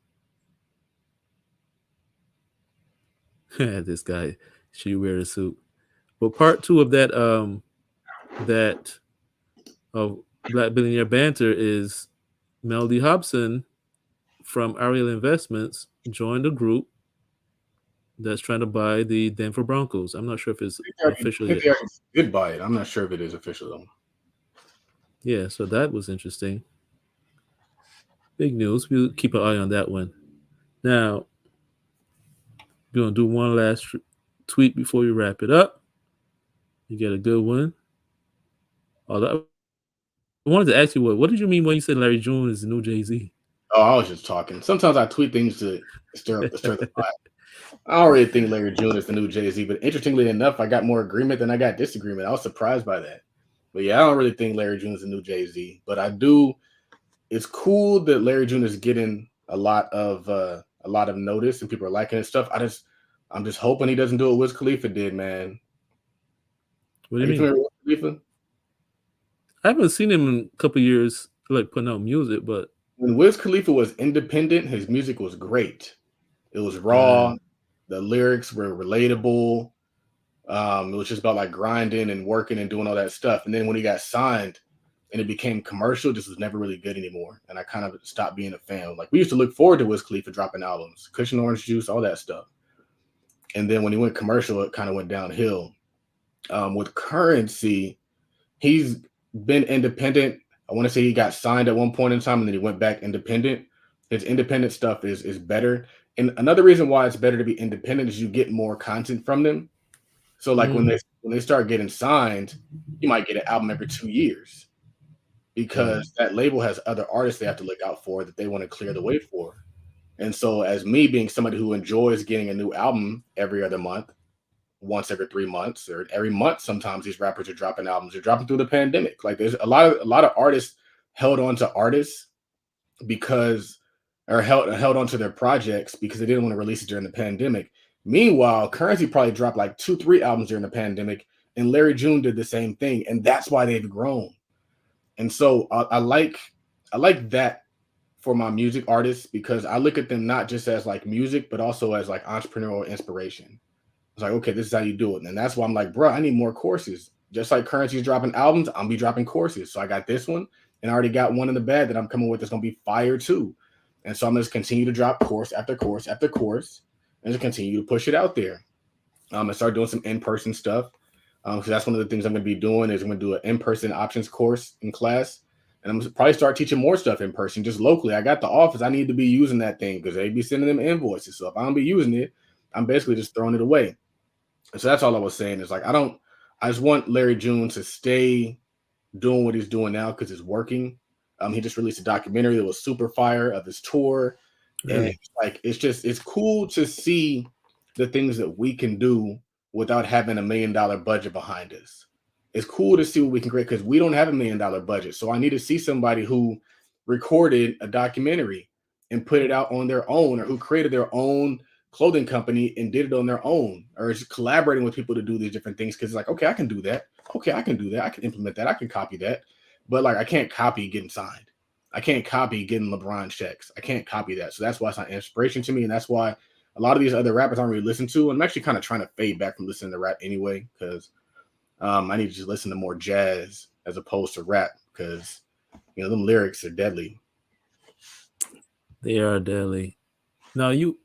Speaker 2: This guy, should you wear a suit? But part two of that of Black Billionaire Banter is Melody Hobson from Ariel Investments joined a group that's trying to buy the Denver Broncos. I'm not sure if it's official yet.
Speaker 1: Did buy it. I'm not sure if it is official though.
Speaker 2: Yeah, so that was interesting. Big news. We'll keep an eye on that one. Now, we're going to do one last tweet before we wrap it up. You get a good one. I wanted to ask you what did you mean when you said Larry June is the new Jay-Z?
Speaker 1: Oh, I was just talking. Sometimes I tweet things to stir the pot. I don't really think Larry June is the new Jay-Z, but interestingly enough, I got more agreement than I got disagreement. I was surprised by that. But yeah, I don't really think Larry June is the new Jay-Z, but I do. It's cool that Larry June is getting a lot of notice and people are liking his stuff. I'm just hoping he doesn't do what Wiz Khalifa did, man.
Speaker 2: What do you mean?
Speaker 1: Wiz Khalifa?
Speaker 2: I haven't seen him in a couple of years, like putting out music, but
Speaker 1: when Wiz Khalifa was independent, his music was great. It was raw. The lyrics were relatable. It was just about like grinding and working and doing all that stuff. And then when he got signed and it became commercial, this was never really good anymore. And I kind of stopped being a fan. Like we used to look forward to Wiz Khalifa dropping albums, Cushion Orange Juice, all that stuff. And then when he went commercial, it kind of went downhill. With Currency, he's been independent. I want to say he got signed at one point in time and then he went back independent. His independent stuff is better. And another reason why it's better to be independent is you get more content from them. So like when they start getting signed, you might get an album every 2 years because that label has other artists they have to look out for that they want to clear the way for. And so as me being somebody who enjoys getting a new album every other month, once every 3 months or every month, sometimes these rappers are dropping albums. They're dropping through the pandemic. Like there's a lot of artists held on to artists because or held onto their projects because they didn't want to release it during the pandemic. Meanwhile, Currency probably dropped like 2-3 albums during the pandemic, and Larry June did the same thing, and that's why they've grown. And so I like that for my music artists because I look at them not just as like music, but also as like entrepreneurial inspiration. It's like, okay, this is how you do it. And that's why I'm like, bro, I need more courses. Just like Currency's dropping albums, I'm be dropping courses. So I got this one, and I already got one in the bag that I'm coming with that's gonna be fire too. And so I'm going to continue to drop course after course after course and just continue to push it out there. And start doing some in-person stuff. Because that's one of the things I'm going to be doing is I'm going to do an in-person options course in class. And I'm going to probably start teaching more stuff in person, just locally. I got the office. I need to be using that thing because they be sending them invoices. So if I don't be using it, I'm basically just throwing it away. And so that's all I was saying is like, I just want Larry June to stay doing what he's doing now because it's working. He just released a documentary that was super fire of his tour. And it's cool to see the things that we can do without having $1 million budget behind us. It's cool to see what we can create because we don't have $1 million budget. So I need to see somebody who recorded a documentary and put it out on their own or who created their own clothing company and did it on their own, or is collaborating with people to do these different things because it's like, okay, I can do that. Okay, I can do that. I can implement that. I can copy that. But like, I can't copy getting signed. I can't copy getting LeBron checks. I can't copy that. So that's why it's not inspiration to me. And that's why a lot of these other rappers I don't really listen to. And I'm actually kind of trying to fade back from listening to rap anyway, because I need to just listen to more jazz as opposed to rap, because them lyrics are deadly.
Speaker 2: They are deadly. Now you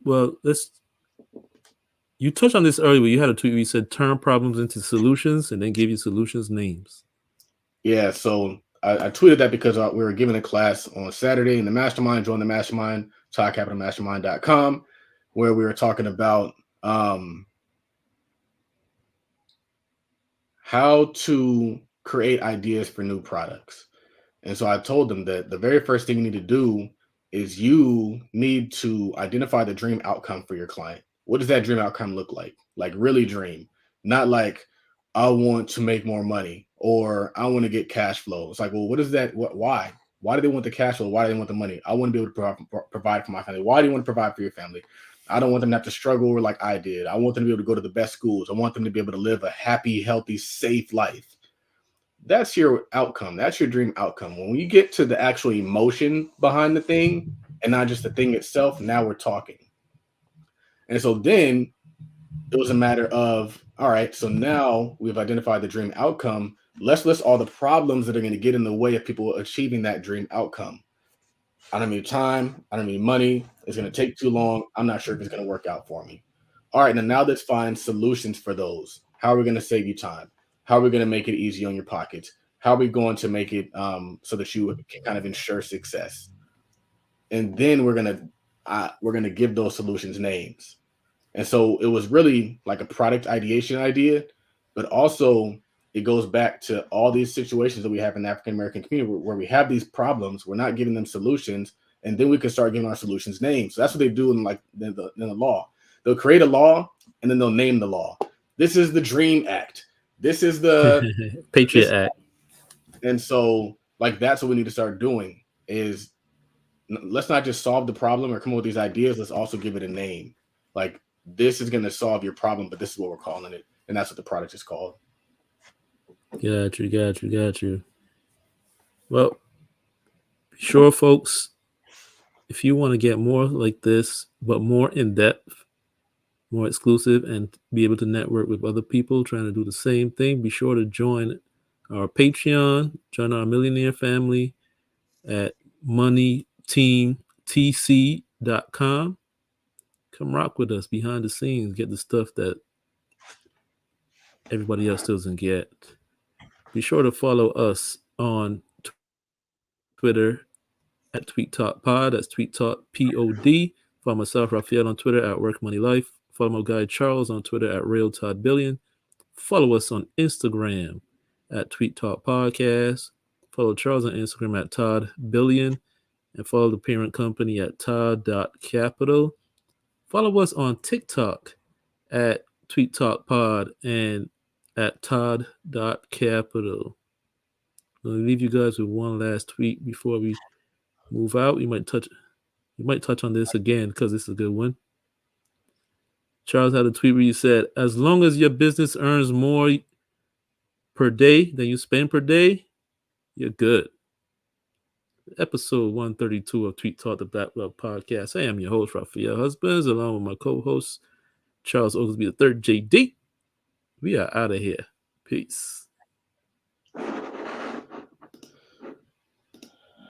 Speaker 2: touched on this earlier. You had a tweet where you said turn problems into solutions and then give you solutions names.
Speaker 1: Yeah, so I tweeted that because we were giving a class on Saturday in the mastermind. Join the mastermind, ToddCapitalMastermind.com, where we were talking about how to create ideas for new products. And so I told them that the very first thing you need to do is you need to identify the dream outcome for your client. What does that dream outcome look like? Like, really dream, not like, I want to make more money or I want to get cash flow. It's like, well, what is that? Why? Why do they want the cash flow? Why do they want the money? I want to be able to provide for my family. Why do you want to provide for your family? I don't want them to have to struggle like I did. I want them to be able to go to the best schools. I want them to be able to live a happy, healthy, safe life. That's your outcome. That's your dream outcome. When you get to the actual emotion behind the thing and not just the thing itself, now we're talking. And so then it was a matter of, all right, so now we've identified the dream outcome. Let's list all the problems that are going to get in the way of people achieving that dream outcome. I don't need time. I don't need money. It's going to take too long. I'm not sure if it's going to work out for me. All right, now let's find solutions for those. How are we going to save you time? How are we going to make it easy on your pockets? How are we going to make it so that you can kind of ensure success? And then we're gonna give those solutions names. And so it was really like a product ideation idea, but also it goes back to all these situations that we have in the African American community where we have these problems, we're not giving them solutions, and then we can start giving our solutions names. So that's what they do in the law. They'll create a law and then they'll name the law. This is the Dream Act. This is the
Speaker 2: Patriot Act.
Speaker 1: And so, like, that's what we need to start doing is let's not just solve the problem or come up with these ideas. Let's also give it a name. Like, this is going to solve your problem, but this is what we're calling it. And that's what the product is called.
Speaker 2: Got you. Well, be sure, folks, if you want to get more like this, but more in depth, more exclusive, and be able to network with other people trying to do the same thing, be sure to join our Patreon, join our millionaire family at moneyteamtc.com. Come rock with us behind the scenes, get the stuff that everybody else doesn't get. Be sure to follow us on Twitter at Tweet Talk Pod. That's Tweet Talk POD. Follow myself, Raphael, on Twitter at Work Money Life. Follow my guy Charles on Twitter at Real Todd Billion. Follow us on Instagram at Tweet Talk Podcast. Follow Charles on Instagram at Todd Billion. And follow the parent company at Todd.Capital. Follow us on TikTok at Tweet Talk Pod and at Todd.Capital. I'll leave you guys with one last tweet before we move out. You might touch on this again because this is a good one. Charles had a tweet where you said, as long as your business earns more per day than you spend per day, you're good. Episode 132 of Tweet Talk, the Black Love Podcast. I am your host, Raphael Husbands, along with my co-host, Charles Oglesby III, JD. We are out of here. Peace.